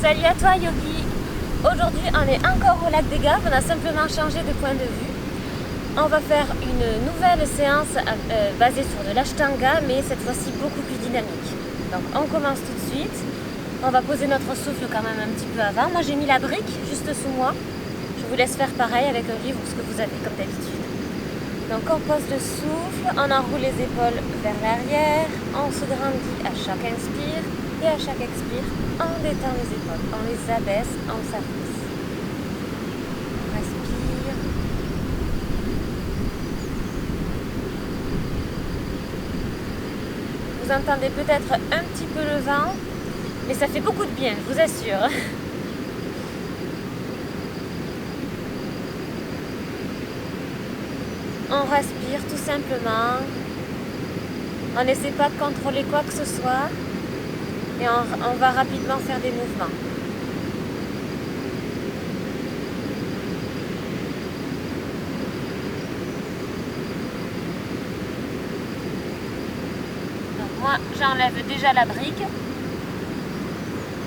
Salut à toi Yogi. Aujourd'hui on est encore au lac des Gaves, on a simplement changé de point de vue. On va faire une nouvelle séance basée sur de l'ashtanga, mais cette fois-ci beaucoup plus dynamique. Donc on commence tout de suite. On va poser notre souffle quand même un petit peu avant. Moi j'ai mis la brique juste sous moi. Je vous laisse faire pareil avec un livre ou ce que vous avez comme d'habitude. Donc on pose le souffle, on enroule les épaules vers l'arrière, on se grandit à chaque inspire et à chaque expire, on détend les épaules, on les abaisse, on s'affaisse. On respire. Vous entendez peut-être un petit peu le vent, mais ça fait beaucoup de bien, je vous assure. On respire tout simplement. On n'essaie pas de contrôler quoi que ce soit. Et on va rapidement faire des mouvements. Donc moi, j'enlève déjà la brique.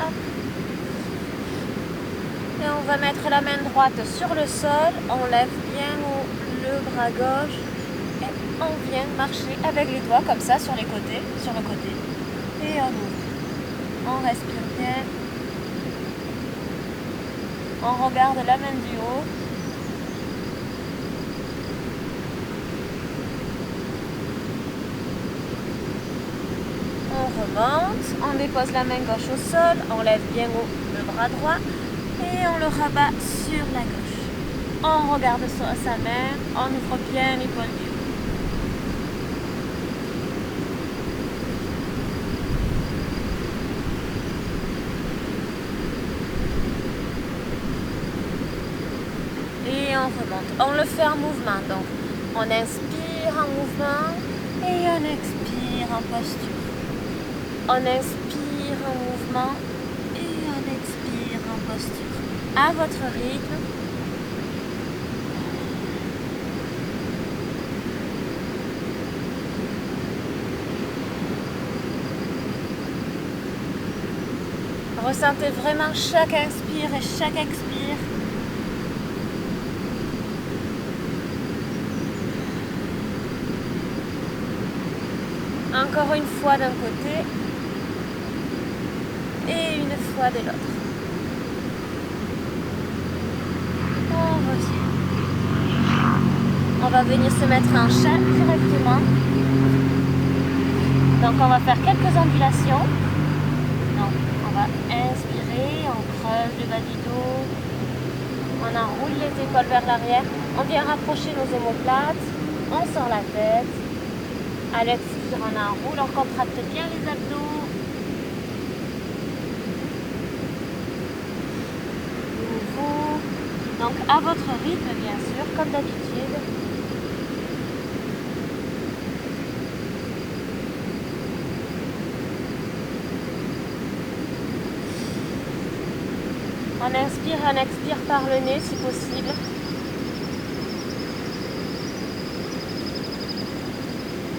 Hop. Et on va mettre la main droite sur le sol. On lève bien le bras gauche. Et on vient marcher avec les doigts comme ça sur les côtés, sur le côté. Et on ouvre. On respire bien. On regarde la main du haut. On remonte. On dépose la main gauche au sol. On lève bien haut le bras droit. Et on le rabat sur la gauche. On regarde sa main. On ouvre bien l'épaule du haut. Et on remonte. On le fait en mouvement. Donc, on inspire en mouvement et on expire en posture. On inspire en mouvement et on expire en posture. À votre rythme. Ressentez vraiment chaque inspire et chaque expire. Encore une fois d'un côté et une fois de l'autre. On revient. On va venir se mettre en chat directement. Donc on va faire quelques ondulations. Donc on va inspirer, on creuse le bas du dos. On enroule les épaules vers l'arrière. On vient rapprocher nos omoplates. On sort la tête. À l'expire, on enroule, on contracte bien les abdos. Nouveau. Donc à votre rythme, bien sûr, comme d'habitude. On inspire et on expire par le nez si possible.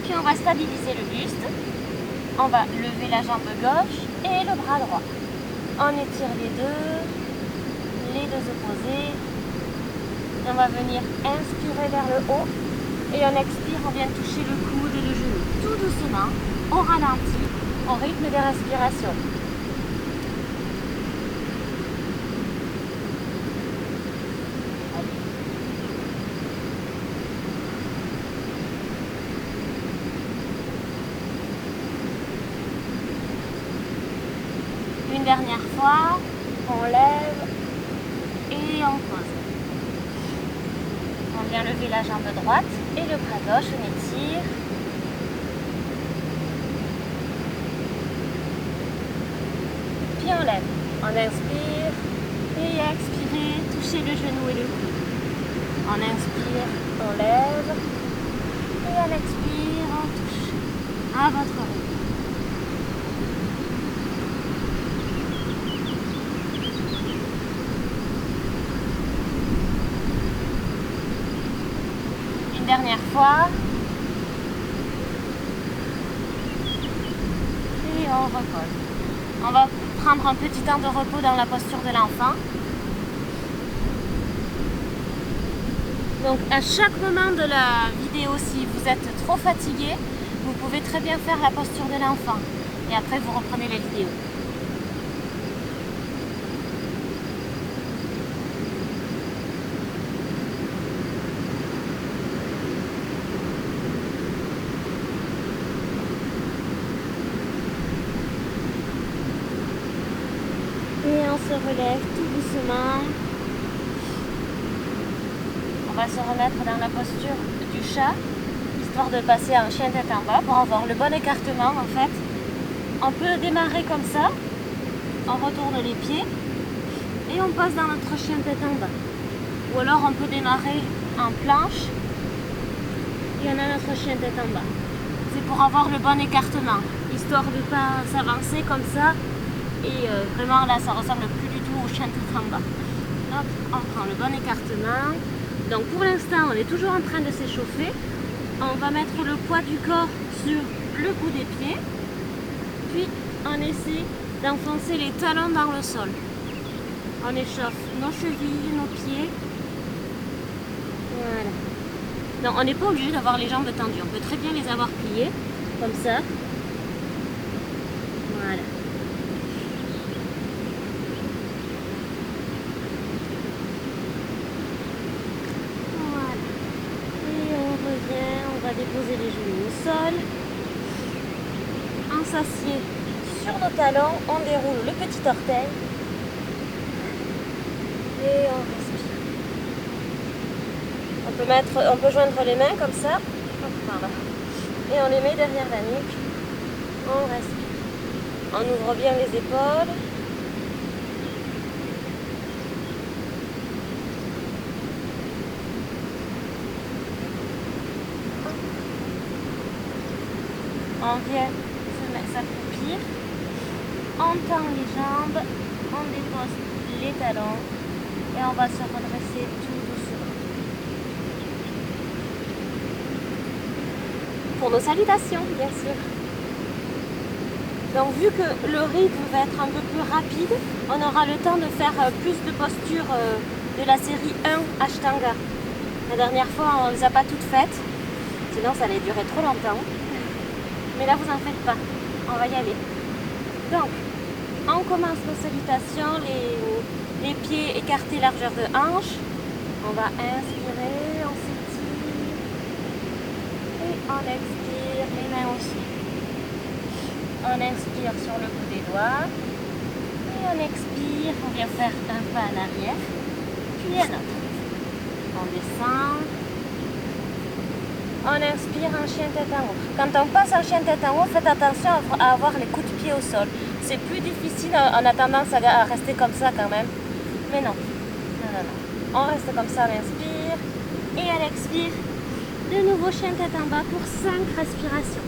Puis on va stabiliser le buste. On va lever la jambe gauche et le bras droit. On étire les deux opposés. Et on va venir inspirer vers le haut. Et on expire, on vient toucher le coude et le genou. Tout doucement, au ralenti, au rythme des respirations. Une dernière fois, on lève et on pose. On vient lever la jambe droite et le bras gauche, on étire. Puis on lève. On inspire et expire, toucher le genou et le coude. On inspire, on lève et on expire, on touche. À votre rythme. Dernière fois. Et on repose. On va prendre un petit temps de repos dans la posture de l'enfant. Donc à chaque moment de la vidéo, si vous êtes trop fatigué, vous pouvez très bien faire la posture de l'enfant. Et après, vous reprenez la vidéo. Et on se relève tout doucement. On va se remettre dans la posture du chat, histoire de passer en chien tête en bas pour avoir le bon écartement en fait. On peut démarrer comme ça, on retourne les pieds et on passe dans notre chien tête en bas. Ou alors on peut démarrer en planche et on a notre chien tête en bas. C'est pour avoir le bon écartement, histoire de ne pas s'avancer comme ça. Et vraiment là ça ressemble plus du tout au chien tête en bas. Hop, on prend le bon écartement. Donc pour l'instant on est toujours en train de s'échauffer. On va mettre le poids du corps sur le bout des pieds. Puis on essaie d'enfoncer les talons dans le sol. On échauffe nos chevilles, nos pieds. Voilà. Donc on n'est pas obligé d'avoir les jambes tendues. On peut très bien les avoir pliées comme ça. Voilà. Déposer les genoux au sol, on s'assied sur nos talons, on déroule le petit orteil et on respire. On peut joindre les mains comme ça, et on les met derrière la nuque, on respire. On ouvre bien les épaules. On vient s'accroupir, on tend les jambes, on dépose les talons et on va se redresser tout doucement. Pour nos salutations, bien sûr. Donc vu que le rythme va être un peu plus rapide, on aura le temps de faire plus de postures de la série 1 Ashtanga. La dernière fois, on ne les a pas toutes faites, sinon ça allait durer trop longtemps. Mais là, vous en faites pas. On va y aller. Donc, on commence nos salutations, les pieds écartés largeur de hanche. On va inspirer, on s'étire. Et on expire, les mains aussi. On inspire sur le bout des doigts. Et on expire, on vient faire un pas en arrière. Puis un autre. On descend. On inspire en chien tête en haut. Quand on passe en chien tête en haut, faites attention à avoir les coups de pied au sol. C'est plus difficile, on a tendance à rester comme ça quand même. Mais non. On reste comme ça, on inspire. Et à l'expire, de nouveau chien tête en bas pour 5 respirations.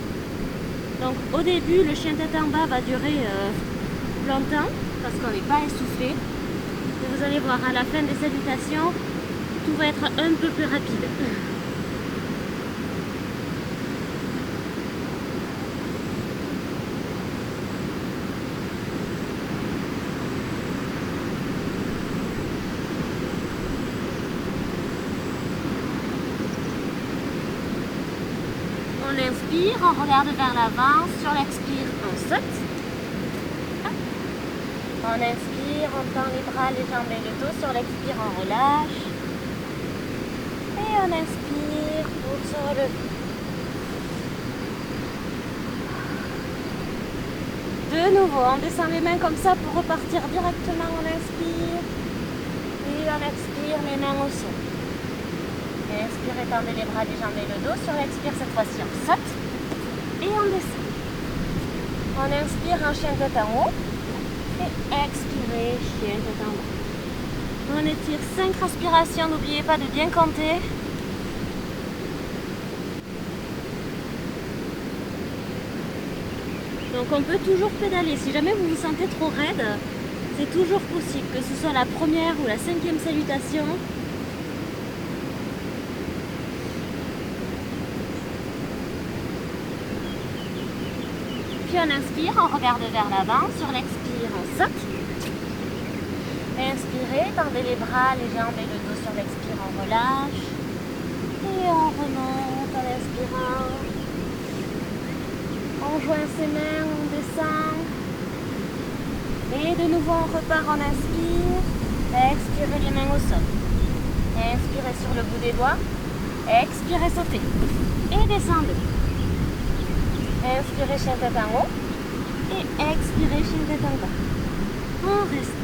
Donc au début, le chien tête en bas va durer longtemps parce qu'on n'est pas essoufflé. Et vous allez voir, à la fin des salutations, tout va être un peu plus rapide. On inspire, on regarde vers l'avant, sur l'expire, on saute. On inspire, on tend les bras, les jambes et le dos, sur l'expire, on relâche. Et on inspire pour se relever. De nouveau, on descend les mains comme ça pour repartir directement, on inspire. Et on expire, les mains au sol. Inspire, étendez les bras, les jambes et le dos. Sur l'expire, cette fois-ci, on saute et on descend. On inspire en chien tête en haut et expirez, chien tête en bas. On étire 5 respirations, n'oubliez pas de bien compter. Donc on peut toujours pédaler. Si jamais vous vous sentez trop raide, c'est toujours possible, que ce soit la première ou la 5e salutation. Puis on inspire, on regarde vers l'avant. Sur l'expire, on saute. Inspirez, tendez les bras, les jambes et le dos. Sur l'expire, on relâche. Et on remonte en inspirant. On joint ses mains, on descend. Et de nouveau, on repart, on inspire. Expirez les mains au sol. Inspirez sur le bout des doigts. Expirez, sautez. Et descendez. Inspirez, chien tête en haut. Et expirez, chien tête en bas. On reste.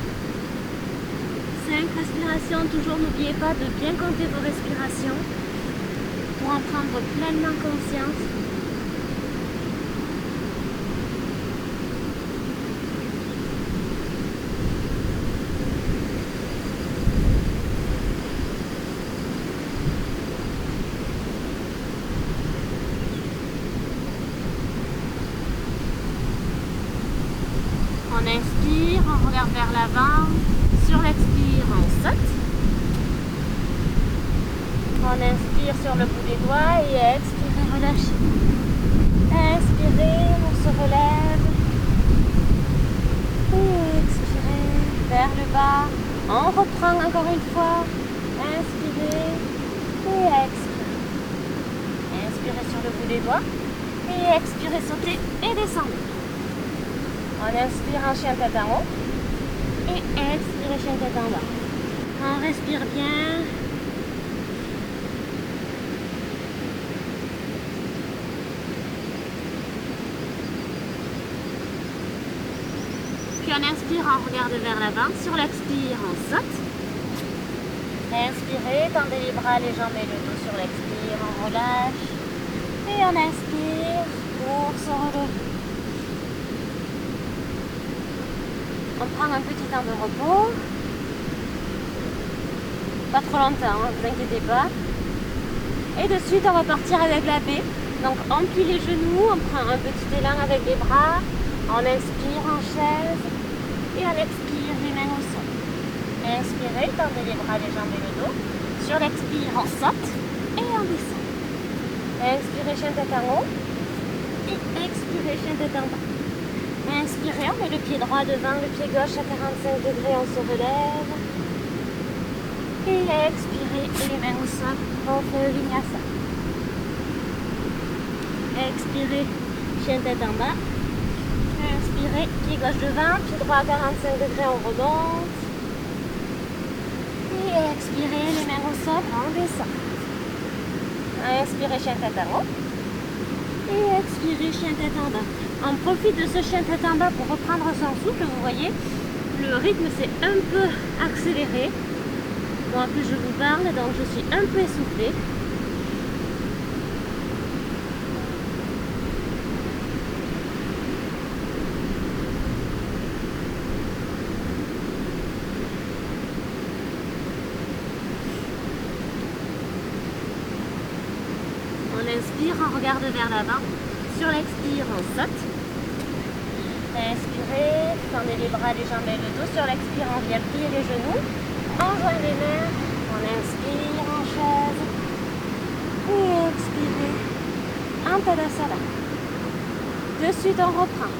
5 respirations. Toujours, n'oubliez pas de bien compter vos respirations pour en prendre pleinement conscience. On inspire, on regarde vers l'avant. Sur l'expire, on saute. On inspire sur le bout des doigts et expirez, relâchez. Inspirez, on se relève. Et expirez vers le bas. On reprend encore une fois. Inspirez et expirez. Inspirez sur le bout des doigts. Et expirez, sautez et descendez. On inspire en chien tête en haut. Et expirez chien tête en bas. On respire bien. Puis on inspire, on regarde vers l'avant. Sur l'expire, on saute. Inspirez, tendez les bras, les jambes et le dos. Sur l'expire, on relâche. Et on inspire pour se relever. On prend un petit temps de repos. Pas trop longtemps, ne vous inquiétez pas. Et de suite, on va partir avec la baie. Donc, on plie les genoux, on prend un petit élan avec les bras. On inspire en chaise. Et on expire les mains au sol. Inspirez, tendez les bras, les jambes et le dos. Sur l'expire, on saute et on descend. Inspirez, chien tête en haut. Et expirez, chien tête en bas. Inspirez, on met le pied droit devant, le pied gauche à 45 degrés, on se relève. Et expirez, et les mains au sol, on fait le vinyasa. Expirez, chien tête en bas. Inspirez, pied gauche devant, pied droit à 45 degrés, on remonte. Et expirez, les mains au sol, on descend. Inspirez, chien tête en haut. Et expirez, chien tête en bas. On profite de ce chien tête en bas pour reprendre son souffle. Vous voyez, le rythme s'est un peu accéléré. Moi, plus je vous parle, donc je suis un peu essoufflée. On inspire, on regarde vers l'avant. Sur l'expire, on saute. Inspirez, tendez les bras, les jambes et le dos. Sur l'expire, on vient plier les genoux. On joint les mains. On inspire en chaise. Et expirez en Tadasana. De suite, on reprend.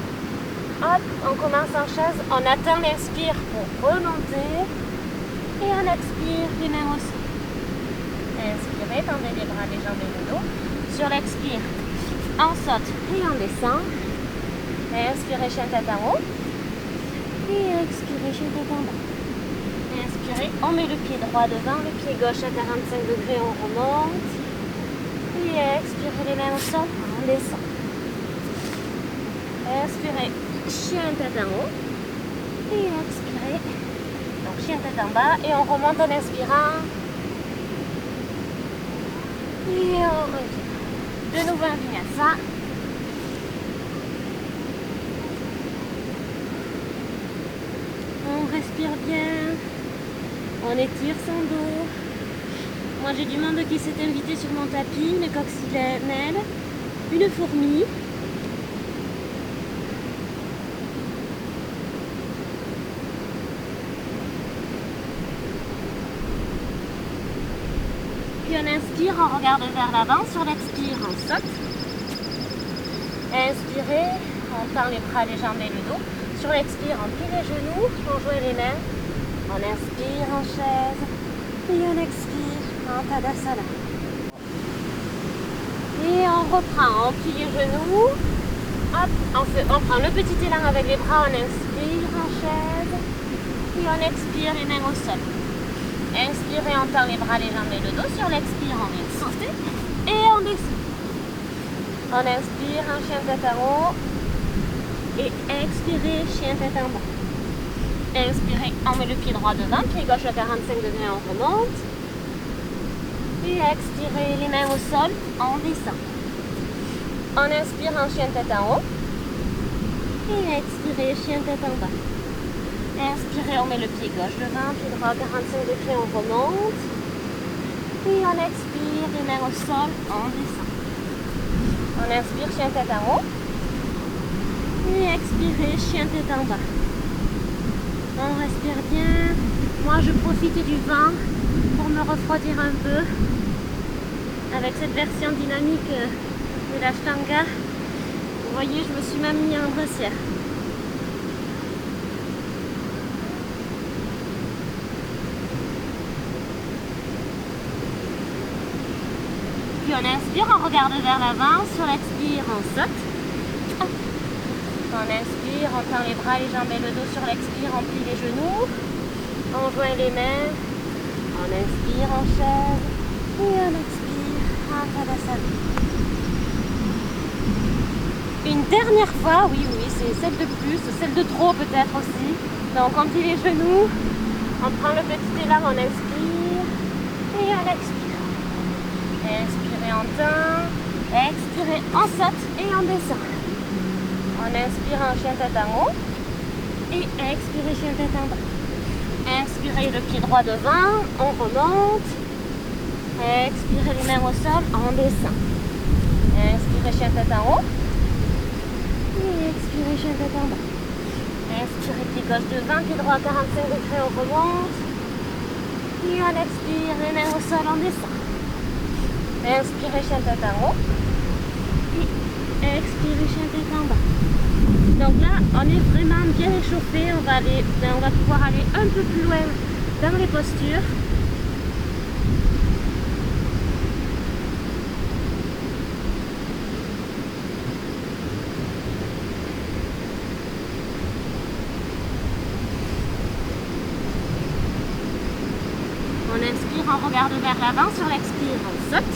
Hop, on commence en chaise. On attend l'inspire pour remonter. Et on expire, les mains au sol. Inspirez, tendez les bras, les jambes et le dos. Sur l'expire, on saute et on descend. Inspirez, chien tête en haut. Et expirez, chien tête en bas. Inspirez, on met le pied droit devant, le pied gauche à 45 degrés, on remonte. Et expirez, les mains au sol, on descend. Inspirez, chien tête en haut. Et expirez. Donc chien tête en bas. Et on remonte en inspirant. Et on revient. De nouveau un vinyasa. On respire bien. On étire son dos. Moi j'ai du monde qui s'est invité sur mon tapis, une coccinelle, une fourmi. Puis on inspire, on regarde vers l'avant. Sur l'expire, on saute. Inspirez, on tend les bras, les jambes et le dos. Sur l'expire, on plie les genoux, on joint les mains. On inspire en chaise et on expire en Tadasana. Et on reprend, on plie les genoux. Hop, on prend le petit élan avec les bras, on inspire en chaise et on expire les mains au sol. Inspirez, on tend les bras, les jambes et le dos. Sur l'expire, on vient sauter et on descend. On inspire en chien tête en haut et expirez chien tête en bas. Inspirez, on met le pied droit devant, pied gauche à 45 degrés, on remonte. Et expirez les mains au sol, on descend. On inspire en chien tête en haut et expirez chien tête en bas. Inspirez, on met le pied gauche devant, pied droit à 45 degrés, on remonte. Et on expire, les mains au sol, on descend. On inspire, chien tête en haut. Et expirez, chien tête en bas. On respire bien. Moi, je profite du vent pour me refroidir un peu. Avec cette version dynamique de l'Ashtanga. Vous voyez, je me suis même mis en brassière. Puis on inspire, on regarde vers l'avant, sur l'expire, on saute. On inspire, on tend les bras, les jambes et le dos. Sur l'expire, on plie les genoux. On joint les mains. On inspire en chaise et on expire en Tadasana. Une dernière fois, oui, c'est celle de plus, celle de trop peut-être aussi. Donc on plie les genoux, on prend le petit élan, on inspire et on expire. Inspirez, on tend, expirez, on saute et on descend. On inspire en chien tête en haut et expirez chien tête en bas. Inspirez le pied droit devant, on remonte. Expirez les mains au sol, on descend. Inspirez chien tête en haut. Et expirez chien tête en bas. Inspirez pied gauche devant, pied droit à 45 degrés, on remonte. Et on expire, les mains au sol, on descend. Inspirez chien tête en haut. Et expirez chien tête en bas. Donc là, on est vraiment bien échauffé. On va pouvoir aller un peu plus loin dans les postures. On inspire, on regarde vers l'avant. Sur l'expire, on saute.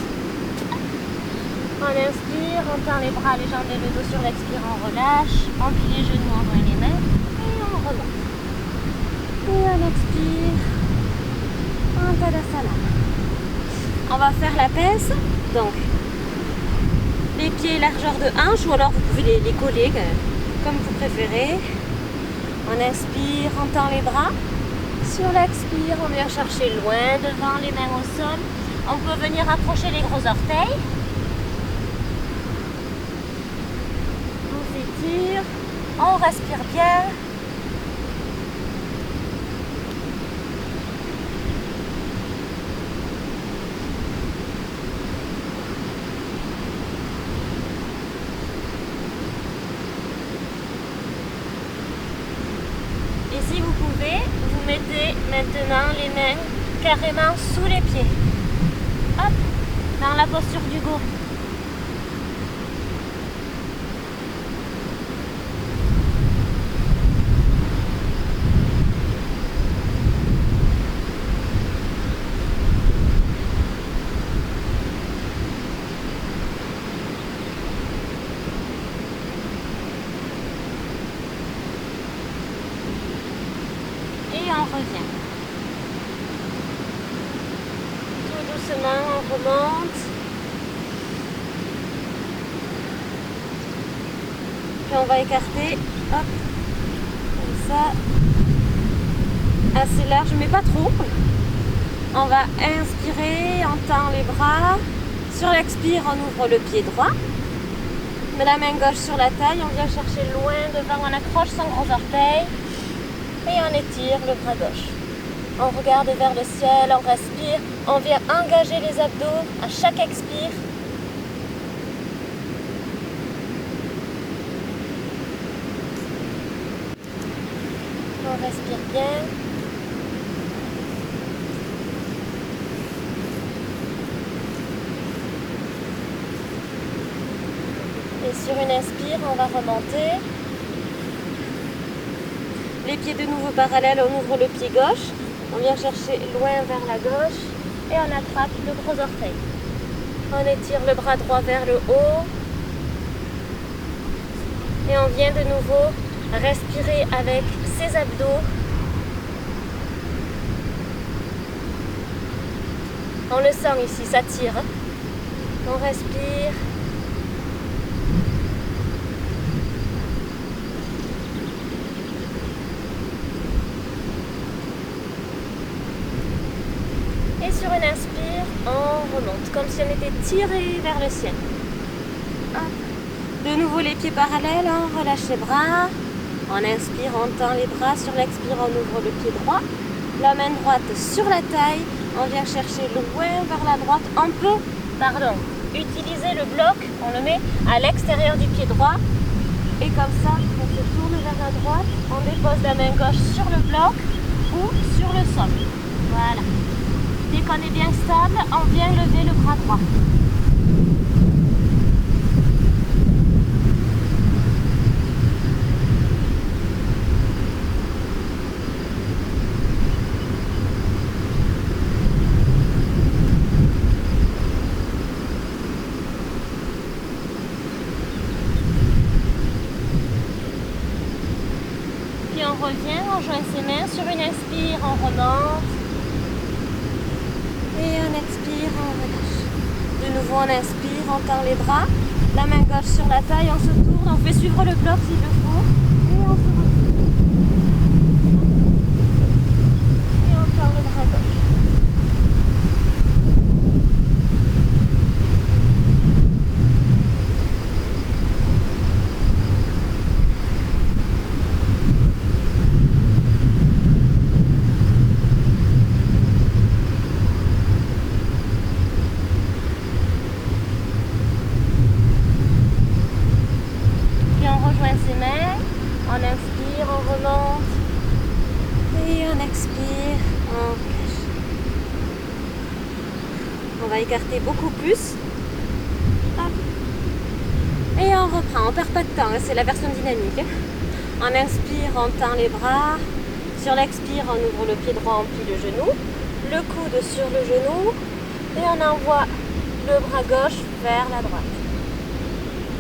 On inspire, on tend les bras, les jambes et le dos. Sur l'expire, on relâche. On plie les genoux, on joint les mains. Et on remonte. Et on expire. En Tadasana. On va faire la pince. Donc, les pieds largeur de hanche, ou alors vous pouvez les coller comme vous préférez. On inspire, on tend les bras. Sur l'expire, on vient chercher loin devant, les mains au sol. On peut venir approcher les gros orteils. On respire bien. Et si vous pouvez, vous mettez maintenant les mains carrément sous les pieds. Hop, dans la posture du go. Et on revient. Tout doucement, on remonte. Puis on va écarter, hop, comme ça, assez large, mais pas trop. On va inspirer, on tend les bras. Sur l'expire, on ouvre le pied droit. On met la main gauche sur la taille, on vient chercher loin devant, on accroche son gros orteil. Et on étire le bras gauche. On regarde vers le ciel, on respire, on vient engager les abdos à chaque expire. On respire bien. Et sur une inspire, on va remonter. Les pieds de nouveau parallèles, on ouvre le pied gauche. On vient chercher loin vers la gauche et on attrape le gros orteil. On étire le bras droit vers le haut. Et on vient de nouveau respirer avec ses abdos. On le sent ici, ça tire. On respire. Et sur une inspire, on remonte, comme si on était tiré vers le ciel. Hop. De nouveau les pieds parallèles, on relâche les bras. On inspire, on tend les bras. Sur l'expire, on ouvre le pied droit. La main droite sur la taille. On vient chercher loin vers la droite. On peut, utiliser le bloc. On le met à l'extérieur du pied droit. Et comme ça, on se tourne vers la droite. On dépose la main gauche sur le bloc ou sur le sol. Voilà. Dès qu'on est bien stable, on vient lever le bras droit. Puis on revient, on joint ses mains. Sur une inspire, on remonte. Et on expire, on relâche. De nouveau, on inspire, on tend les bras. La main gauche sur la taille, on se tourne, on fait suivre le bloc s'il le faut. Et on se retourne. Et on tend le bras gauche. Ses mains, on inspire, on remonte et on expire, on cache. On va écarter beaucoup plus. Hop. Et on reprend, on perd pas de temps, c'est la version dynamique. On inspire, on tend les bras. Sur l'expire, on ouvre le pied droit, on plie le genou, le coude sur le genou et on envoie le bras gauche vers la droite.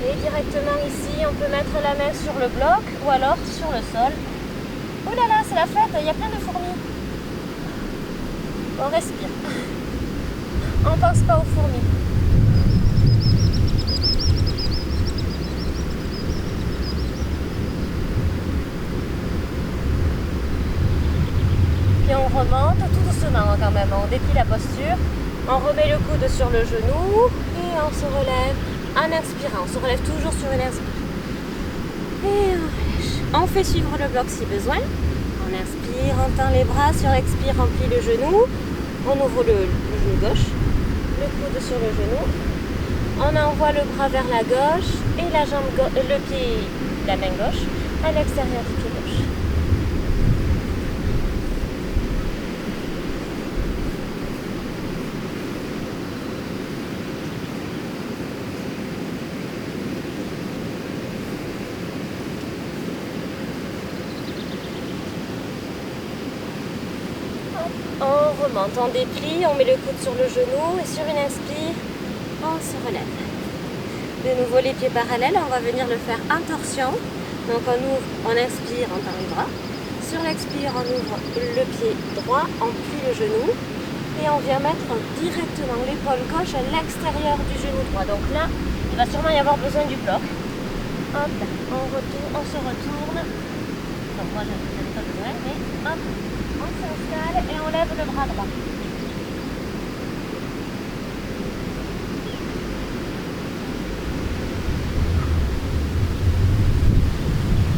Et directement ici, on peut mettre la main sur le bloc ou alors sur le sol. Oh là là, c'est la fête, il y a plein de fourmis. On respire. On ne pense pas aux fourmis. Puis on remonte tout doucement quand même. On déplie la posture. On remet le coude sur le genou et on se relève. En inspirant, on se relève toujours sur une inspire. Et on relâche. On fait suivre le bloc si besoin. On inspire, on tend les bras. Sur l'expire, on plie le genou. On ouvre le genou gauche. Le coude sur le genou. On envoie le bras vers la gauche et la main gauche à l'extérieur du pied gauche. On remonte, on déplie, on met le coude sur le genou et sur une inspire, on se relève. De nouveau les pieds parallèles, on va venir le faire en torsion. Donc on ouvre, on inspire, on tend les bras. Sur l'expire, on ouvre le pied droit, on plie le genou et on vient mettre directement l'épaule gauche à l'extérieur du genou droit. Donc là, il va sûrement y avoir besoin du bloc. Hop, on se retourne. Donc moi, je n'ai pas besoin, mais hop. On s'installe et on lève le bras droit.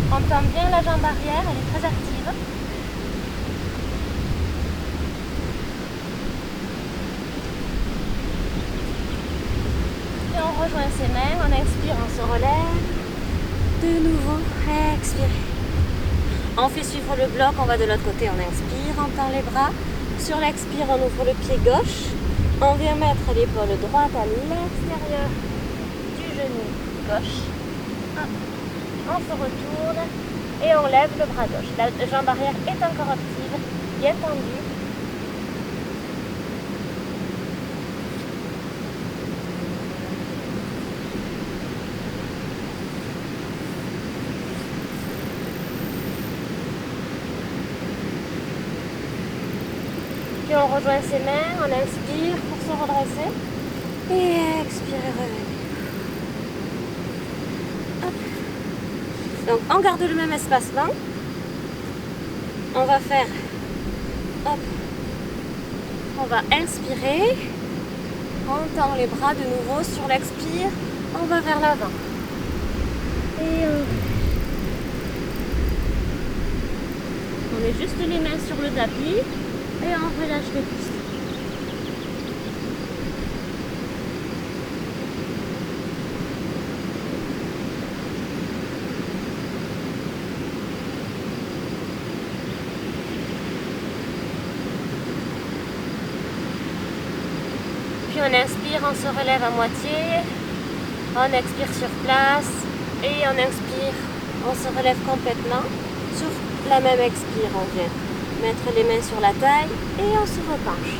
On tend bien la jambe arrière, elle est très active. Et on rejoint ses mains, on inspire, on se relève. De nouveau, expire. On fait suivre le bloc, on va de l'autre côté, on inspire, on tend les bras. Sur l'expire, on ouvre le pied gauche. On vient mettre l'épaule droite à l'extérieur du genou gauche. On se retourne et on lève le bras gauche. La jambe arrière est encore active, bien tendue. Puis on rejoint ses mains, on inspire pour se redresser et expire et revenir. Donc on garde le même espacement. On va faire, hop, on va inspirer, on tend les bras de nouveau sur l'expire, on va vers l'avant. Et on met juste les mains sur le tapis et on relâche les cuisses. Puis on inspire, on se relève à moitié, on expire sur place et on inspire, on se relève complètement. Sur la même expire, on vient mettre les mains sur la taille et on se repenche.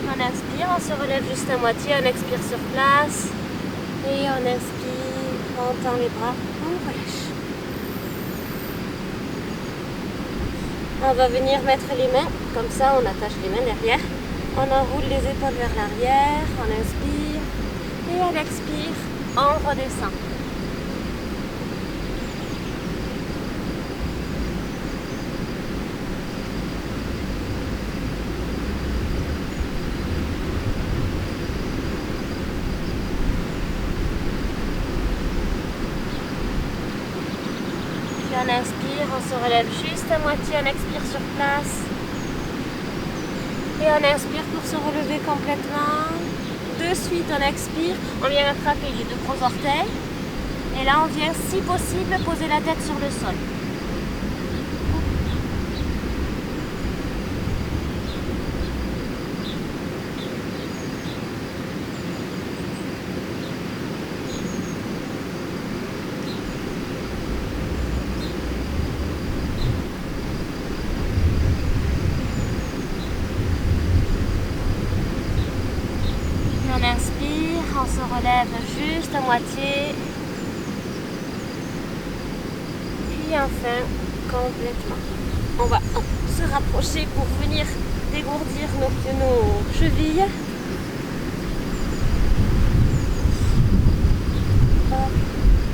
On inspire, on se relève juste à moitié, on expire sur place et on inspire, on tend les bras, on relâche. On va venir mettre les mains, comme ça on attache les mains derrière, on enroule les épaules vers l'arrière, on inspire et on expire, on redescend. On inspire, on se relève juste à moitié, on expire sur place. Et on inspire pour se relever complètement. De suite, on expire, on vient attraper les deux gros orteils. Et là, on vient, si possible, poser la tête sur le sol. On inspire, on se relève juste à moitié. Puis enfin, complètement. On va se rapprocher pour venir dégourdir nos chevilles.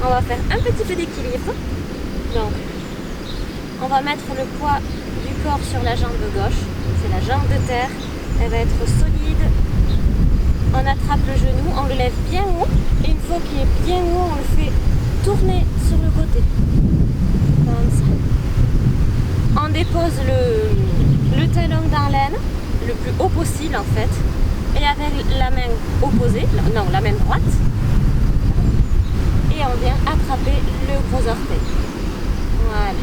On va faire un petit peu d'équilibre. Donc, on va mettre le poids du corps sur la jambe gauche. C'est la jambe de terre. Elle va être solide. On attrape le genou, on le lève bien haut. Et une fois qu'il est bien haut, on le fait tourner sur le côté. Comme ça. On dépose le talon dans l'aine, le plus haut possible en fait. Et avec la main opposée, non, la main droite. Et on vient attraper le gros orteil. Voilà.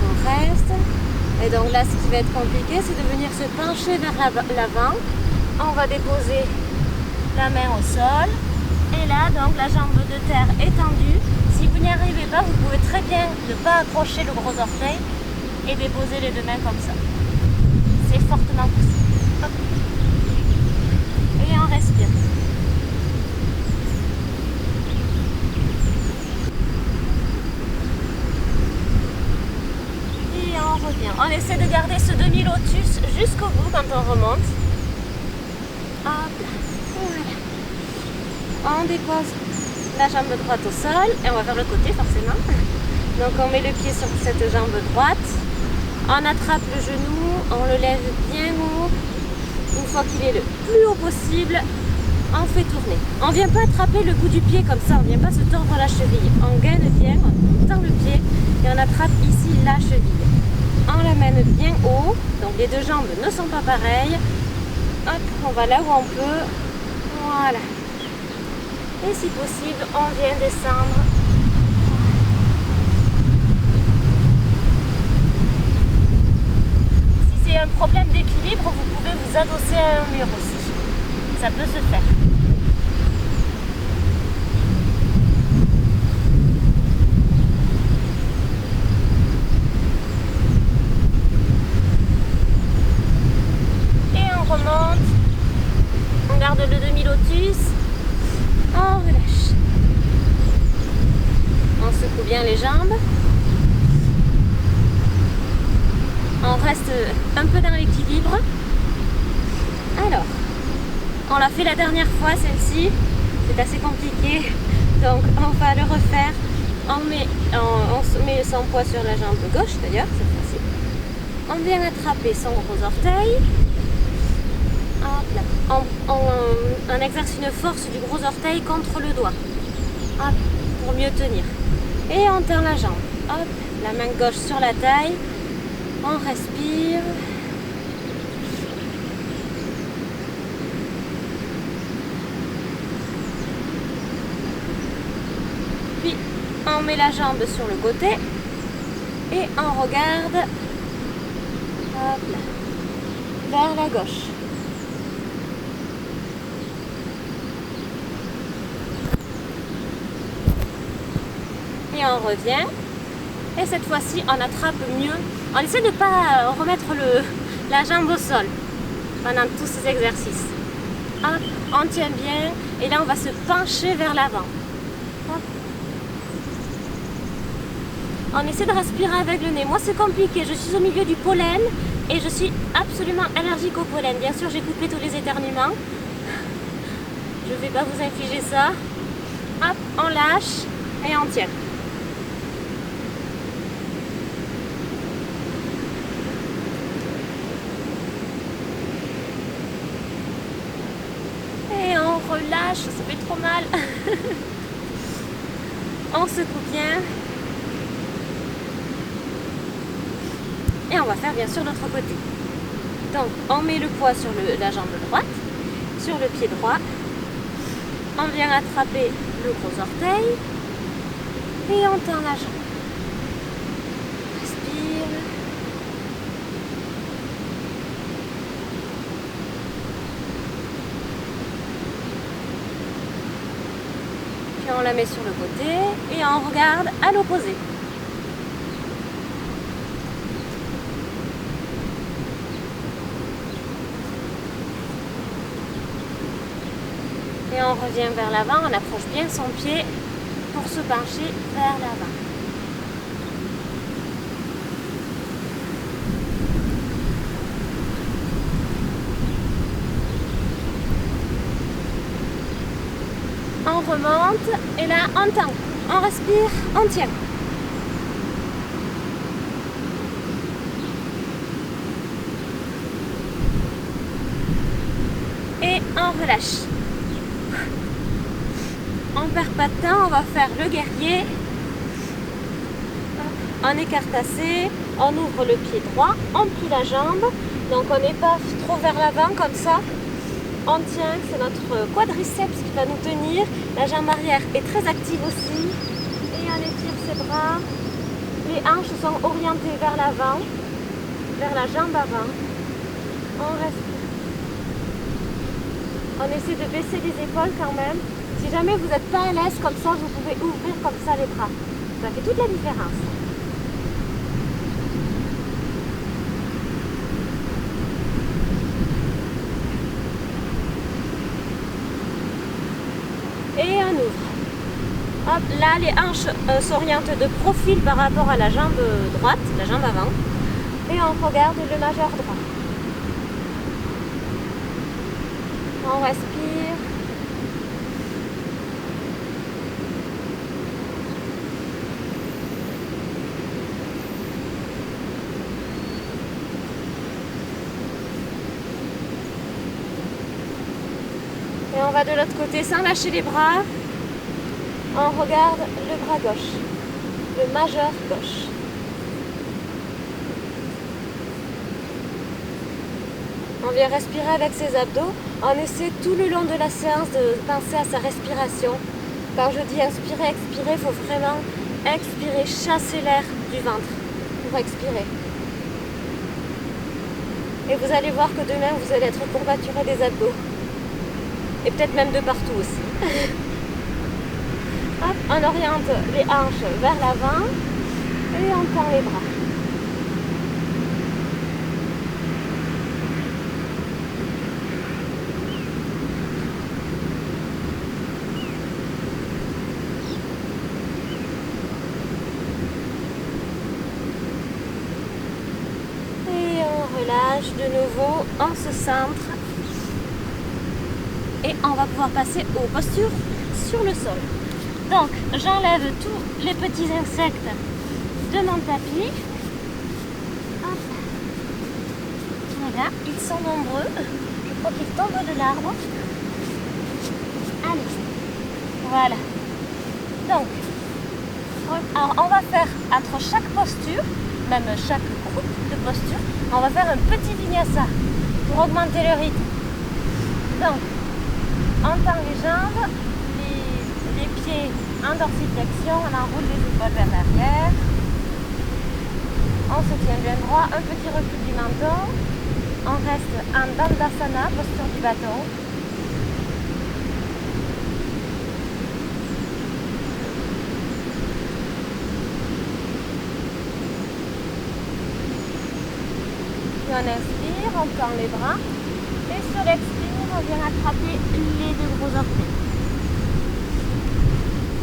On reste. Et donc là, ce qui va être compliqué, c'est de venir se pencher vers l'avant. On va déposer la main au sol. Et là, donc, la jambe de terre est tendue. Si vous n'y arrivez pas, vous pouvez très bien ne pas accrocher le gros orteil et déposer les deux mains comme ça. C'est fortement possible. Hop. Et on respire. Et on revient. On essaie de garder ce demi-lotus jusqu'au bout quand on remonte. Hop là. Voilà. On dépose la jambe droite au sol et on va vers le côté forcément. Donc on met le pied sur cette jambe droite, on attrape le genou, on le lève bien haut. Une fois qu'il est le plus haut possible, on fait tourner. On ne vient pas attraper le bout du pied comme ça, on ne vient pas se tordre la cheville. On gaine bien, on tend le pied et on attrape ici la cheville. On l'amène bien haut, donc les deux jambes ne sont pas pareilles. Hop, on va là où on peut. Voilà. Et si possible, on vient descendre. Si c'est un problème d'équilibre, vous pouvez vous adosser à un mur aussi. Ça peut se faire. Remonte, on garde le demi-lotus, on relâche, on secoue bien les jambes, on reste un peu dans l'équilibre. Alors, on l'a fait la dernière fois, celle-ci, c'est assez compliqué, donc on va le refaire. On met son poids sur la jambe gauche d'ailleurs, cette fois-ci. On vient attraper son gros orteil. On exerce une force du gros orteil contre le doigt. Hop, pour mieux tenir. Et on tend la jambe. Hop, la main gauche sur la taille. On respire. Puis on met la jambe sur le côté et on regarde hop là, vers la gauche. Et on revient. Et cette fois-ci, on attrape mieux. On essaie de ne pas remettre la jambe au sol pendant tous ces exercices. Hop, on tient bien. Et là, on va se pencher vers l'avant. On essaie de respirer avec le nez. Moi, c'est compliqué. Je suis au milieu du pollen et je suis absolument allergique au pollen. Bien sûr, j'ai coupé tous les éternuements. Je ne vais pas vous infliger ça. Hop, on lâche et on tient. Et on relâche, ça fait trop mal. On secoue bien. Et on va faire bien sûr l'autre côté. Donc on met le poids sur la jambe droite, sur le pied droit. On vient attraper le gros orteil et on tend la jambe. Respire. Puis on la met sur le côté et on regarde à l'opposé. Et on revient vers l'avant, on approche bien son pied pour se pencher vers l'avant. On remonte et là on tend, on respire, on tient. Et on relâche. On perd pas de temps, on va faire le guerrier. On écarte assez, on ouvre le pied droit, on plie la jambe. Donc on n'est pas trop vers l'avant comme ça. On tient, c'est notre quadriceps qui va nous tenir. La jambe arrière est très active aussi. Et on étire ses bras. Les hanches sont orientées vers l'avant, vers la jambe avant. On respire. On essaie de baisser les épaules quand même. Si jamais vous n'êtes pas à l'aise comme ça, vous pouvez ouvrir comme ça les bras. Ça fait toute la différence. Et on ouvre. Hop, là, les hanches s'orientent de profil par rapport à la jambe droite, la jambe avant. Et on regarde le majeur droit. On respire. Et on va de l'autre côté sans lâcher les bras. On regarde le bras gauche, le majeur gauche. On vient respirer avec ses abdos. On essaie tout le long de la séance de penser à sa respiration. Quand je dis inspirer, expirer, il faut vraiment expirer, chasser l'air du ventre pour expirer. Et vous allez voir que demain, vous allez être courbaturé des abdos. Et peut-être même de partout aussi. Hop, on oriente les hanches vers l'avant et on tend les bras. Relâche de nouveau, on se centre et on va pouvoir passer aux postures sur le sol. Donc j'enlève tous les petits insectes de mon tapis. Hop. Voilà, ils sont nombreux. Je crois qu'ils tombent de l'arbre. Allez, voilà. Donc, alors on va faire entre chaque posture, même chaque groupe de postures, on va faire un petit vinyasa pour augmenter le rythme. Donc, on tend les jambes, les pieds en dorsiflexion, on enroule les épaules vers l'arrière. On se tient bien droit, un petit recul du menton. On reste en Dandasana, posture du bâton. On inspire, on tend les bras et sur l'expire, on vient attraper les deux gros orteils.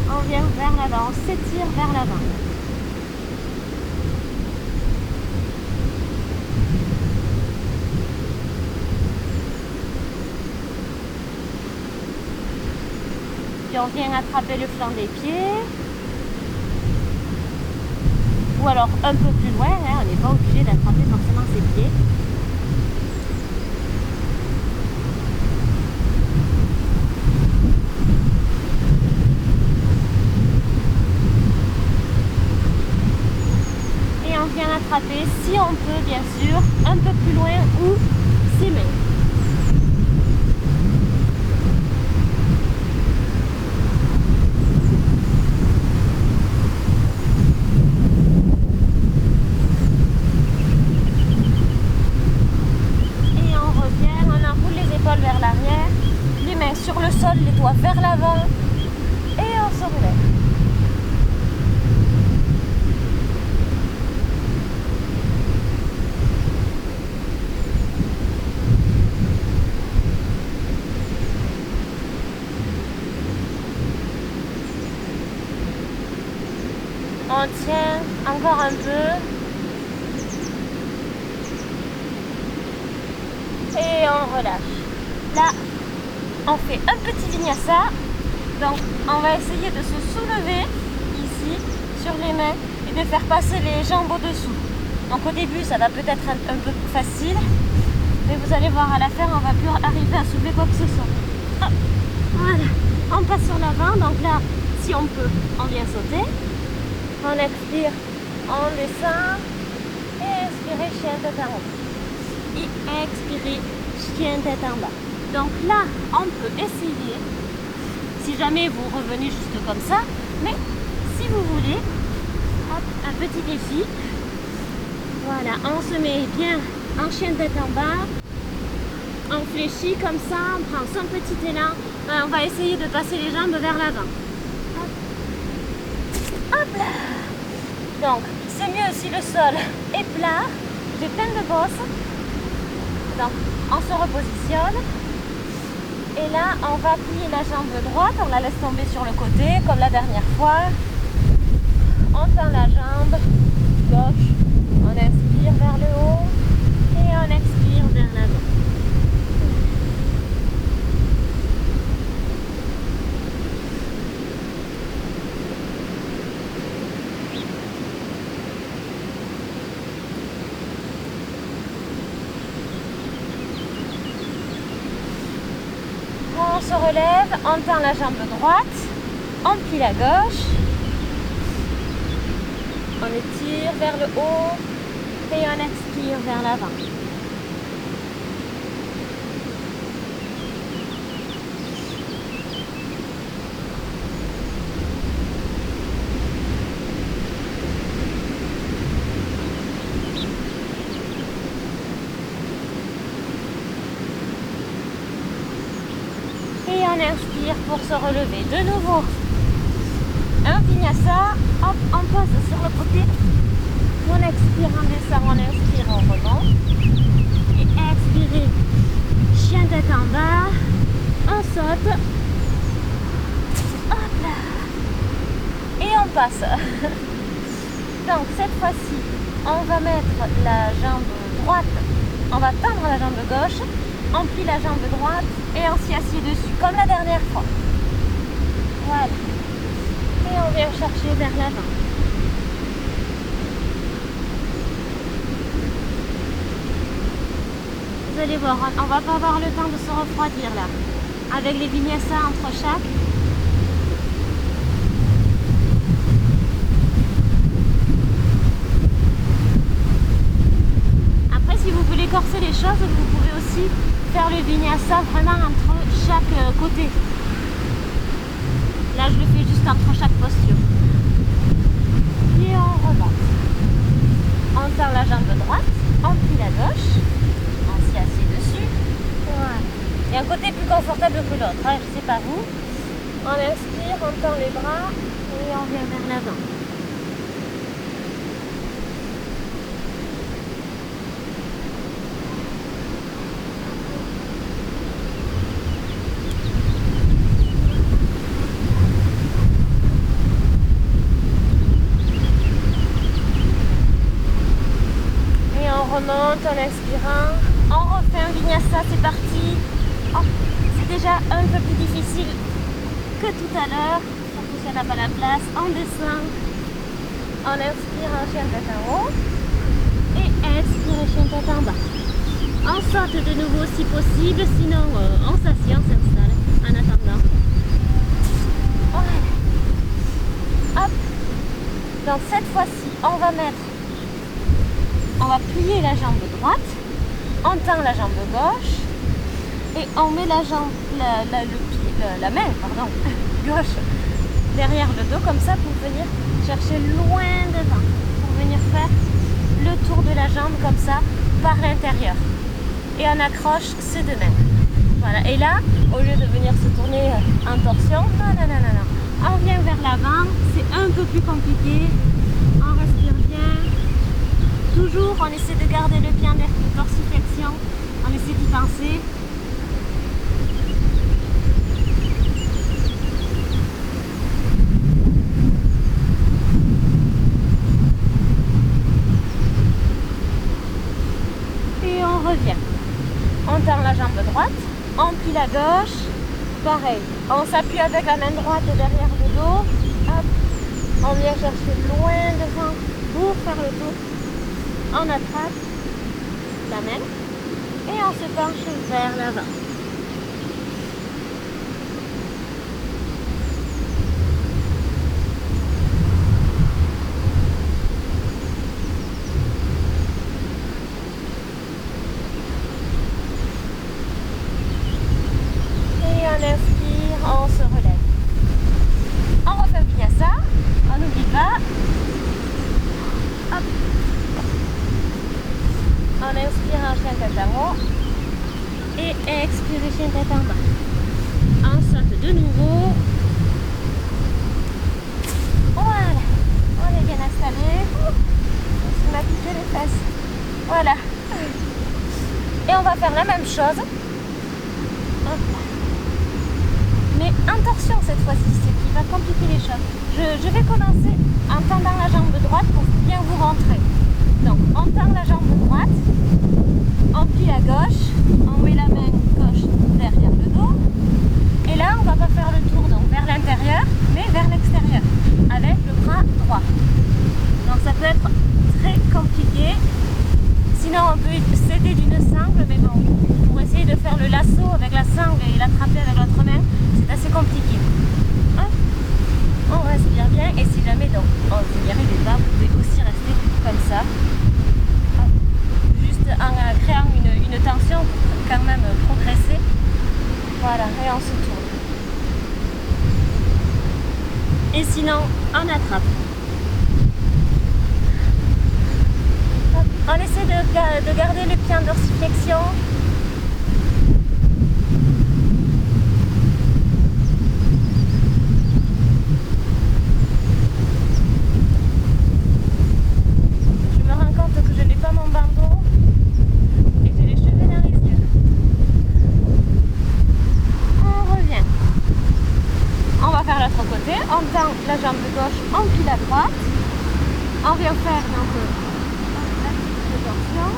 On vient vers l'avant, on s'étire vers l'avant. Puis on vient attraper le flanc des pieds. Ou alors un peu plus loin, hein, on n'est pas obligé d'attraper forcément ses pieds. Et on vient attraper, si on peut bien sûr, un peu plus loin ou ses mains. Vers l'arrière, les mains sur le sol, les doigts vers l'avant et on se relève. On tient encore un peu. Et on relâche. Là, on fait un petit vinyasa. Donc, on va essayer de se soulever ici sur les mains et de faire passer les jambes au-dessous. Donc, au début, ça va peut-être être un peu plus facile, mais vous allez voir à la fin, on va plus arriver à soulever quoi que ce soit. Hop, voilà, on passe sur l'avant. Donc là, si on peut, on vient sauter. On expire, on descend et inspirez, chien tête en haut. Et expirez, chien tête en bas. Donc là, on peut essayer, si jamais vous revenez juste comme ça, mais si vous voulez, hop, un petit défi. Voilà, on se met bien en chien tête en bas, on fléchit comme ça, on prend son petit élan, on va essayer de passer les jambes vers l'avant. Hop. Hop là. Donc, c'est mieux si le sol est plat, j'ai plein de bosses. Donc, on se repositionne. Et là, on va plier la jambe droite, on la laisse tomber sur le côté, comme la dernière fois. On tend la jambe gauche, on inspire vers le haut et on expire vers l'avant. On se relève, on tend la jambe droite, on plie la gauche, on étire vers le haut et on expire vers l'avant. se relever. De nouveau, un vinyasa. Hop, on passe sur le côté. On expire, on descend, on inspire, on remonte. Et expirez, chien tête en bas. On saute. Hop là. Et on passe. Donc cette fois-ci, on va mettre la jambe droite. On va tendre la jambe gauche. On plie la jambe droite et on s'y assied dessus, comme la dernière fois. Voilà. Et on vient chercher vers l'avant. Vous allez voir, on va pas avoir le temps de se refroidir là. Avec les vinyasas entre chaque. Après, si vous voulez corser les choses, vous pouvez aussi faire le vinyasa vraiment entre chaque côté. Là, je le fais juste entre chaque posture. Et on remonte. On tend la jambe droite, on plie la gauche, on s'y assied dessus. Voilà. Il y a un côté plus confortable que l'autre, hein, je sais pas vous. On inspire, on tend les bras et on vient vers l'avant. Remonte en inspirant, on refait un vinyasa, c'est parti. Oh, c'est déjà un peu plus difficile que tout à l'heure, surtout si on n'a pas la place. On descend, on inspire en chien tête en haut et expire chien tête en bas. On saute de nouveau si possible, sinon on s'assied, on s'installe en attendant. Voilà. Hop. Donc cette fois-ci, on va plier la jambe droite, on tend la jambe gauche et on met la main gauche derrière le dos comme ça pour venir chercher loin devant, pour venir faire le tour de la jambe comme ça par l'intérieur. Et on accroche ses deux mains. Voilà. Et là, au lieu de venir se tourner en torsion, non. On vient vers l'avant, c'est un peu plus compliqué. On respire bien. Toujours, on essaie de garder le pied en dorsiflexion, on essaie d'y penser. Et on revient. On tend la jambe droite, on plie la gauche, pareil. On s'appuie avec la main droite derrière le dos. Hop. On vient chercher loin devant pour faire le tour. On attrape la main et on se penche vers l'avant. Et on inspire, on se relève. On refait un vinyasa, on n'oublie pas. Hop. On inspire en chien tête en haut et expire chien tête en bas. On saute de nouveau. Voilà, on est bien installé. On se maquille les fesses. Voilà. Et on va faire la même chose. Hop. Mais en torsion cette fois-ci, ce qui va compliquer les choses. Je vais commencer en tendant la jambe droite pour bien vous rentrer. Donc on tend la jambe droite, on plie à gauche, on met la main gauche derrière le dos. Et là on va pas faire le tour donc vers l'intérieur, mais vers l'extérieur, avec le bras droit. Donc ça peut être très compliqué. Sinon on peut s'aider d'une sangle, mais bon, pour essayer de faire le lasso avec la sangle et l'attraper avec l'autre main, c'est assez compliqué. Hop. On respire bien et si jamais donc vous n'y arrivez pas, vous pouvez aussi rester comme ça. Hop. Juste en créant une tension pour quand même progresser. Voilà, et on se tourne. Et sinon, on attrape. Hop. On essaie de garder le pied en dorsiflexion. droite. On vient faire donc la petite torsion.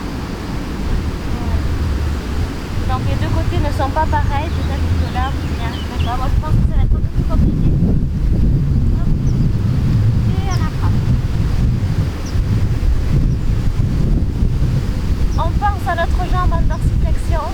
Donc les deux côtés ne sont pas pareils, peut-être que là vous n'y arriverez pas. Moi je pense que ça va être un peu plus compliqué. Hop. Et on attrape. On pense à notre jambe en dorsiflexion.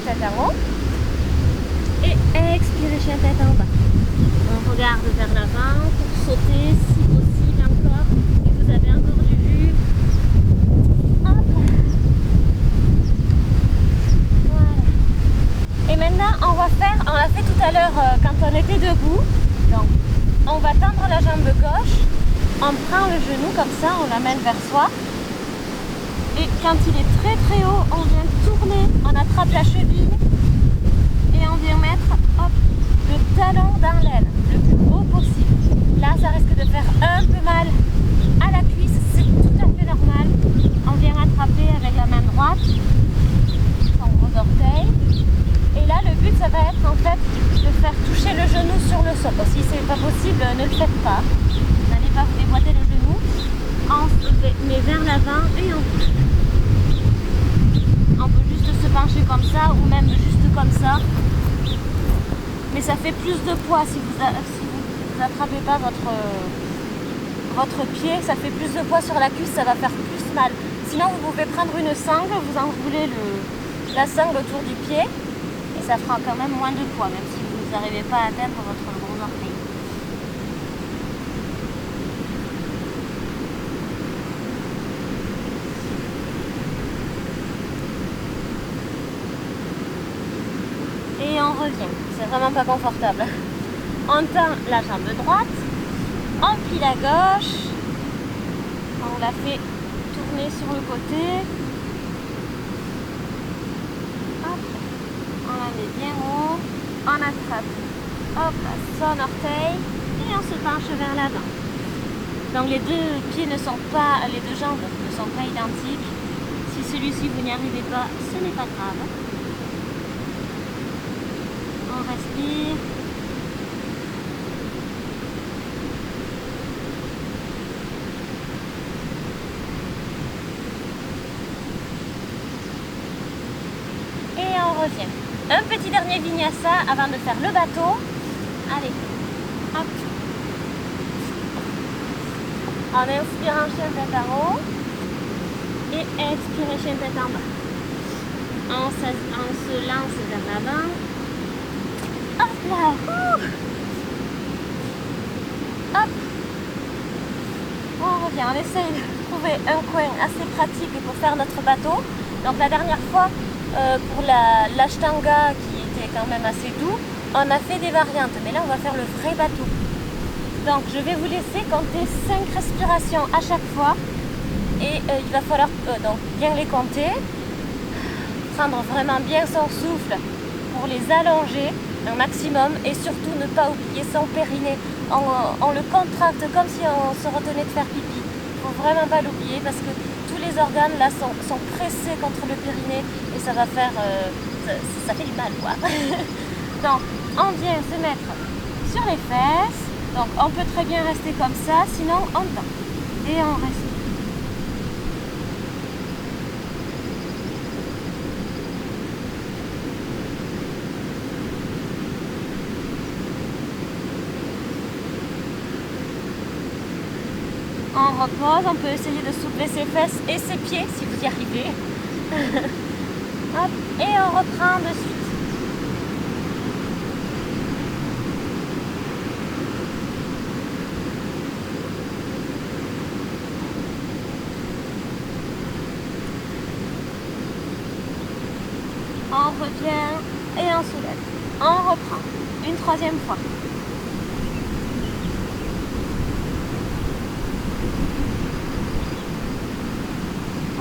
Tête en haut et expirez chien tête en bas. On regarde vers l'avant pour sauter si possible encore, si vous avez encore du vue. Hop. Voilà. Et maintenant on l'a fait tout à l'heure quand on était debout. Donc on va tendre la jambe gauche, on prend le genou comme ça, on l'amène vers soi. Et quand il est très très haut, on vient tourner, on attrape la cheville et on vient mettre hop, le talon dans l'aile, le plus haut possible. Là, ça risque de faire un peu mal à la cuisse, c'est tout à fait normal. On vient attraper avec la main droite son gros orteil. Et là, le but, ça va être en fait de faire toucher le genou sur le sol. Si c'est pas possible, ne le faites pas. Vous n'allez pas vous déboîter le genou. On se met vers l'avant et on touche. On peut juste se pencher comme ça ou même juste comme ça. Mais ça fait plus de poids si vous n'attrapez pas votre pied, ça fait plus de poids sur la cuisse, ça va faire plus mal. Sinon vous pouvez prendre une sangle, vous enroulez la sangle autour du pied et ça fera quand même moins de poids, même si vous n'arrivez pas à atteindre votre gros orteil. Et on revient, c'est vraiment pas confortable. On tend la jambe droite, on plie la gauche, on la fait tourner sur le côté. Hop, on la met bien haut, on attrape hop, son orteil et on se penche vers l'avant. Donc les deux pieds ne sont pas, les deux jambes ne sont pas identiques. Si celui-ci vous n'y arrivez pas, ce n'est pas grave. On respire. Et on revient. Un petit dernier vinyasa avant de faire le bateau. Allez, hop. En inspirant chien tête en haut et expirez chien tête en bas. On se lance vers l'avant. Hop là, hop, on revient, on essaye de trouver un coin assez pratique pour faire notre bateau. Donc la dernière fois, pour l'ashtanga qui était quand même assez doux, on a fait des variantes, mais là on va faire le vrai bateau. Donc je vais vous laisser compter 5 respirations à chaque fois et il va falloir donc bien les compter, prendre vraiment bien son souffle pour les allonger un maximum et surtout ne pas oublier son périnée. On le contracte comme si on se retenait de faire pipi. Il ne faut vraiment pas l'oublier parce que tous les organes là sont pressés contre le périnée et ça va faire ça fait du mal quoi. Donc on vient se mettre sur les fesses. Donc on peut très bien rester comme ça, sinon on tend et on reste. On repose, on peut essayer de soulever ses fesses et ses pieds si vous y arrivez. Hop, et on reprend de suite. On revient et on soulève. On reprend une troisième fois.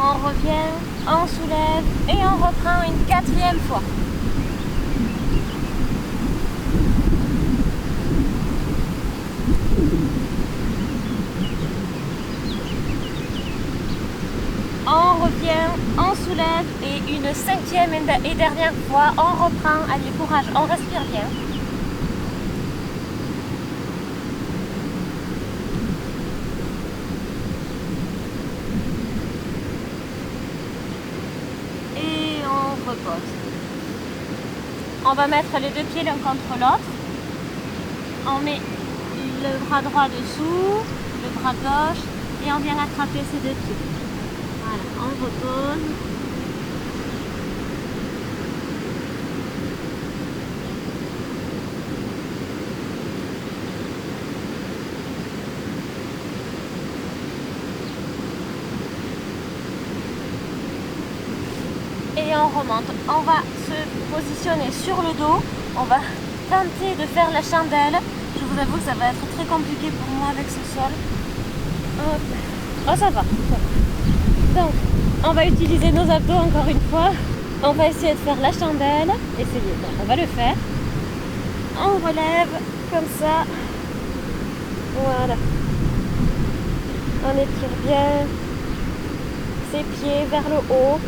On revient On soulève et on reprend une quatrième fois. On revient, on soulève et une cinquième et dernière fois, on reprend. Allez, courage, on respire bien. Et on repose. On va mettre les deux pieds l'un contre l'autre. On met le bras droit dessous, le bras gauche et on vient attraper ces deux pieds. Voilà, on repose. Et on remonte. On va se positionner sur le dos. On va tenter de faire la chandelle. Je vous avoue que ça va être très compliqué pour moi avec ce sol. Hop. Oh, ça va. Donc, on va utiliser nos abdos encore une fois. On va essayer de faire la chandelle. Essayez. Bon, on va le faire. On relève comme ça. Voilà. On étire bien ses pieds vers le haut.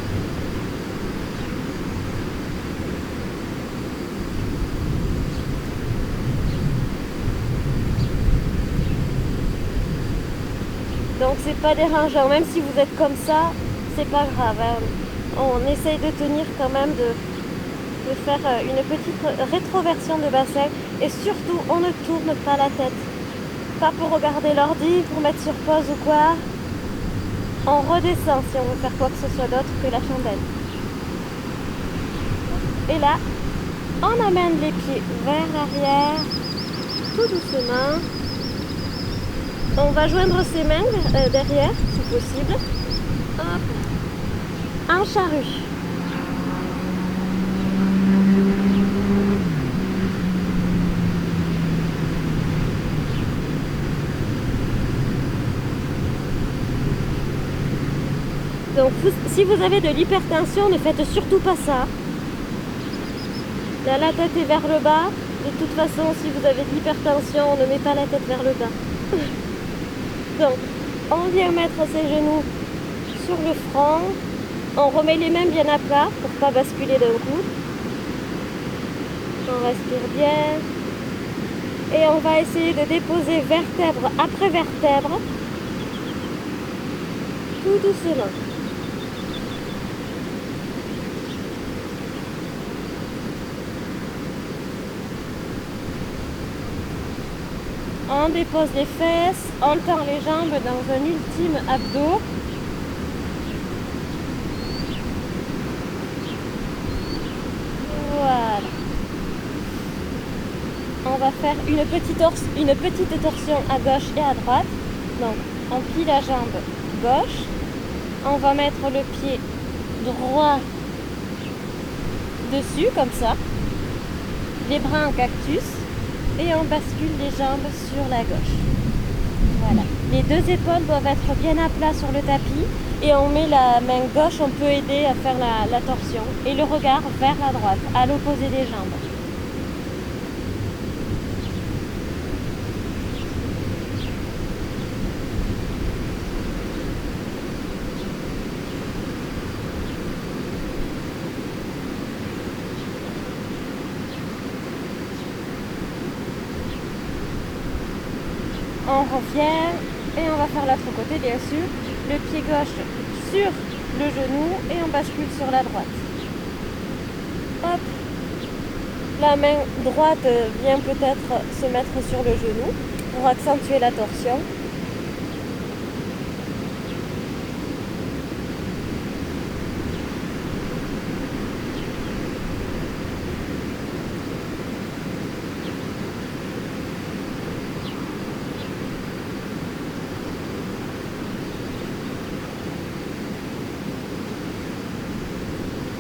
Donc c'est pas dérangeant, même si vous êtes comme ça, c'est pas grave. Hein. On essaye de tenir quand même, de faire une petite rétroversion de bassin. Et surtout, on ne tourne pas la tête. Pas pour regarder l'ordi, pour mettre sur pause ou quoi. On redescend si on veut faire quoi que ce soit d'autre que la chandelle. Et là, on amène les pieds vers l'arrière, tout doucement. On va joindre ses mains derrière, si possible. Hop. En charrue. Donc, si vous avez de l'hypertension, ne faites surtout pas ça. Là, la tête est vers le bas. De toute façon, si vous avez de l'hypertension, on ne met pas la tête vers le bas. Donc, on vient mettre ses genoux sur le front. On remet les mains bien à plat pour ne pas basculer d'un coup. On respire bien. Et on va essayer de déposer vertèbre après vertèbre. Tout doucement. On dépose les fesses, on tend les jambes dans un ultime abdo. Voilà. On va faire une petite torsion à gauche et à droite. Donc, on plie la jambe gauche. On va mettre le pied droit dessus, comme ça. Les bras en cactus. Et on bascule les jambes sur la gauche. Voilà. Les deux épaules doivent être bien à plat sur le tapis. Et on met la main gauche, on peut aider à faire la torsion. Et le regard vers la droite, à l'opposé des jambes. On revient et on va faire l'autre côté bien sûr. Le pied gauche sur le genou et on bascule sur la droite. Hop. La main droite vient peut-être se mettre sur le genou pour accentuer la torsion.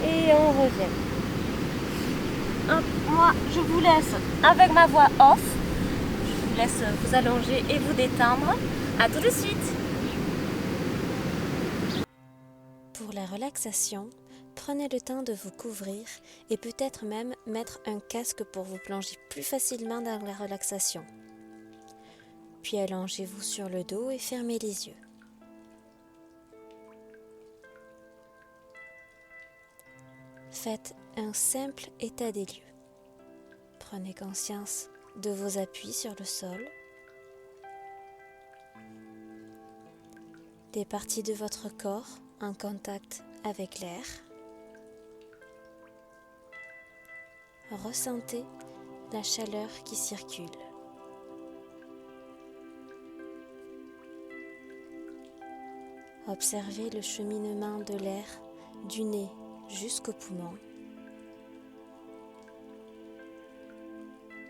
Et on revient. Hop, moi, je vous laisse avec ma voix off. Je vous laisse vous allonger et vous détendre. À tout de suite. Pour la la relaxation, prenez le temps de vous couvrir et peut-être même mettre un casque pour vous plonger plus facilement dans la relaxation. Puis allongez-vous sur le dos et fermez les yeux. Faites un simple état des lieux. Prenez conscience de vos appuis sur le sol, des parties de votre corps en contact avec l'air. Ressentez la chaleur qui circule. Observez le cheminement de l'air du nez jusqu'aux poumons,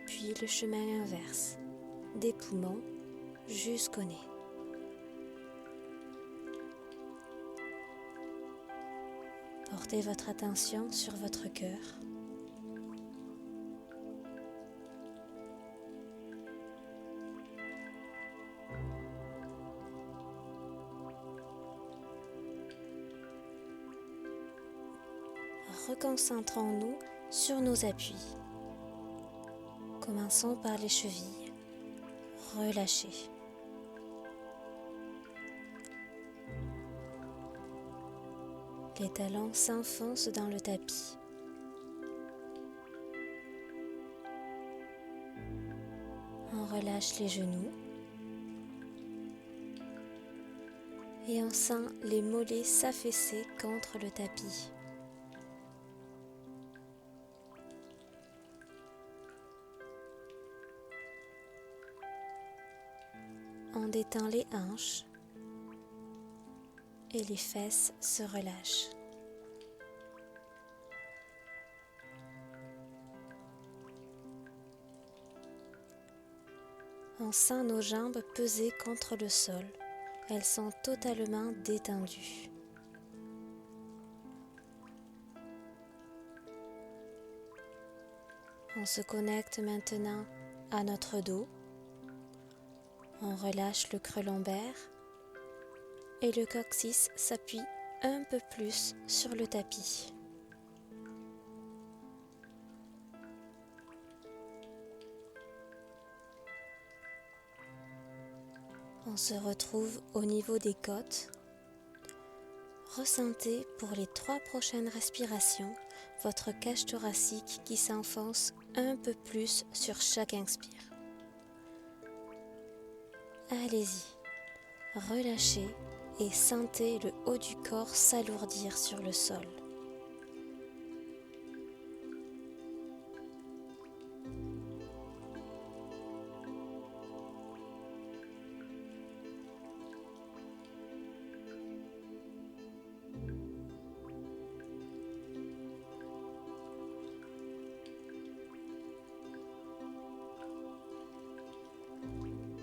puis le chemin inverse, des poumons jusqu'au nez. Portez votre attention sur votre cœur. Reconcentrons-nous sur nos appuis. Commençons par les chevilles. Relâchez. Les talons s'enfoncent dans le tapis. On relâche les genoux et on sent les mollets s'affaisser contre le tapis. On détend les hanches et les fesses se relâchent. On sent nos jambes peser contre le sol. Elles sont totalement détendues. On se connecte maintenant à notre dos. On relâche le creux lombaire et le coccyx s'appuie un peu plus sur le tapis. On se retrouve au niveau des côtes. Ressentez pour les 3 prochaines respirations votre cage thoracique qui s'enfonce un peu plus sur chaque inspire. Allez-y, relâchez et sentez le haut du corps s'alourdir sur le sol.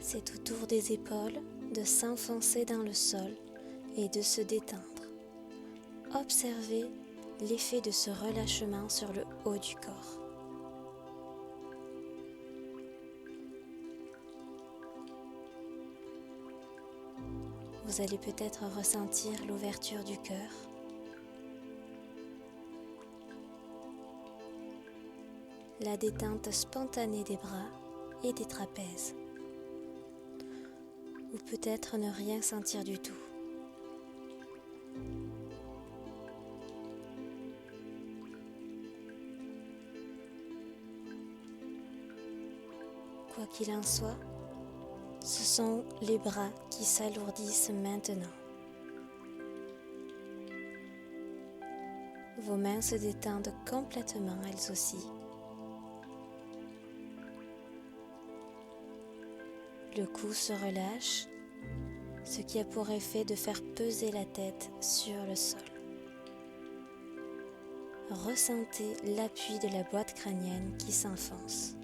C'est au tour des épaules de s'enfoncer dans le sol et de se détendre. Observez l'effet de ce relâchement sur le haut du corps. Vous allez peut-être ressentir l'ouverture du cœur. La détente spontanée des bras et des trapèzes. Ou peut-être ne rien sentir du tout. Quoi qu'il en soit, ce sont les bras qui s'alourdissent maintenant. Vos mains se détendent complètement elles aussi. Le cou se relâche, ce qui a pour effet de faire peser la tête sur le sol. Ressentez l'appui de la boîte crânienne qui s'enfonce.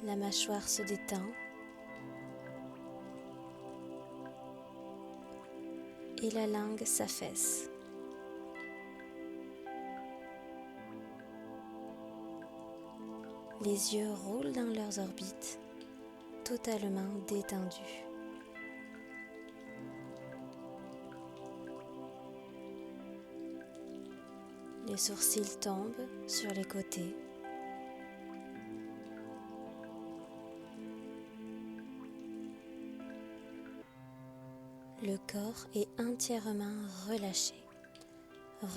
La mâchoire se détend et la langue s'affaisse. Les yeux roulent dans leurs orbites, totalement détendus. Les sourcils tombent sur les côtés. Le corps est entièrement relâché.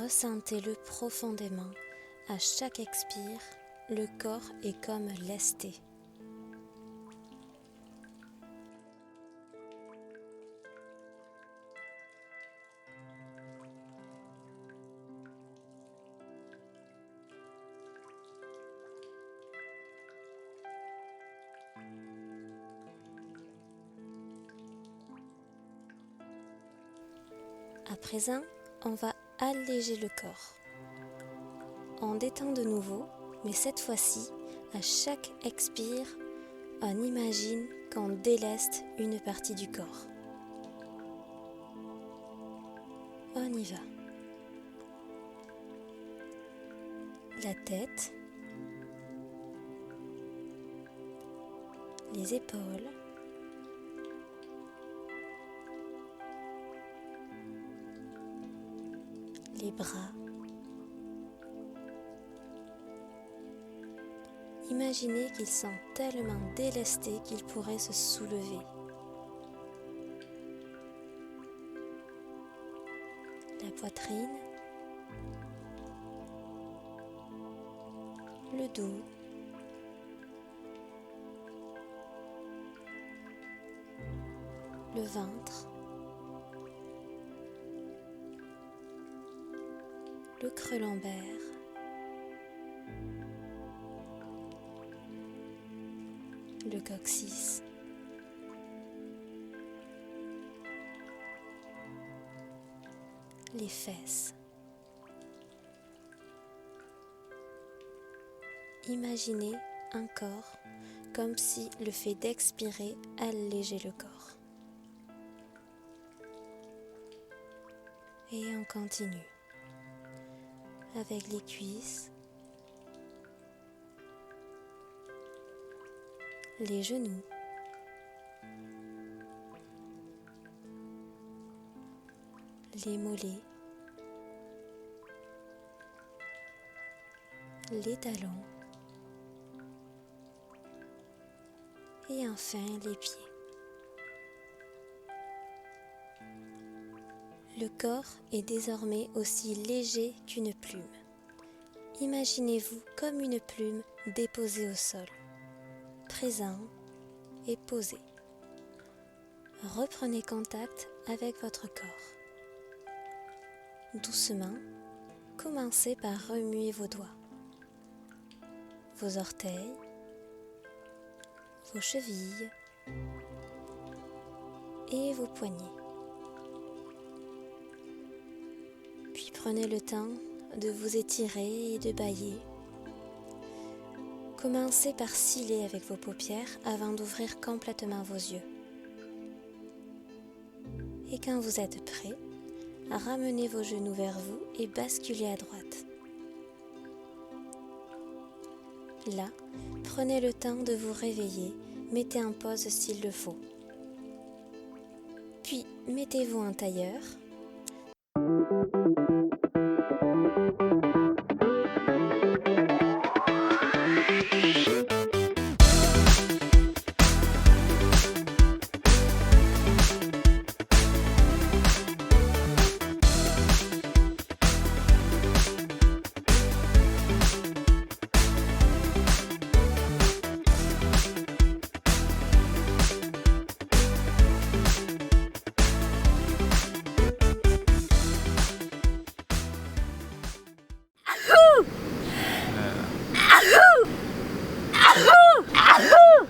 Ressentez-le profondément. À chaque expire, le corps est comme lesté. À présent, on va alléger le corps. On détend de nouveau, mais cette fois-ci, à chaque expire, on imagine qu'on déleste une partie du corps. On y va. La tête, les épaules, les bras. Imaginez qu'ils sont tellement délestés qu'ils pourraient se soulever. La poitrine, le dos, le ventre, le creux lombaire, le coccyx, les fesses. Imaginez un corps comme si le fait d'expirer allégeait le corps. Et on continue avec les cuisses, les genoux, les mollets, les talons et enfin les pieds. Le corps est désormais aussi léger qu'une plume. Imaginez-vous comme une plume déposée au sol, présent et posé. Reprenez contact avec votre corps. Doucement, commencez par remuer vos doigts, vos orteils, vos chevilles et vos poignets. Puis prenez le temps de vous étirer et de bâiller. Commencez par sciller avec vos paupières avant d'ouvrir complètement vos yeux. Et quand vous êtes prêt, ramenez vos genoux vers vous et basculez à droite. Là, prenez le temps de vous réveiller, mettez en pause s'il le faut. Puis, mettez-vous en tailleur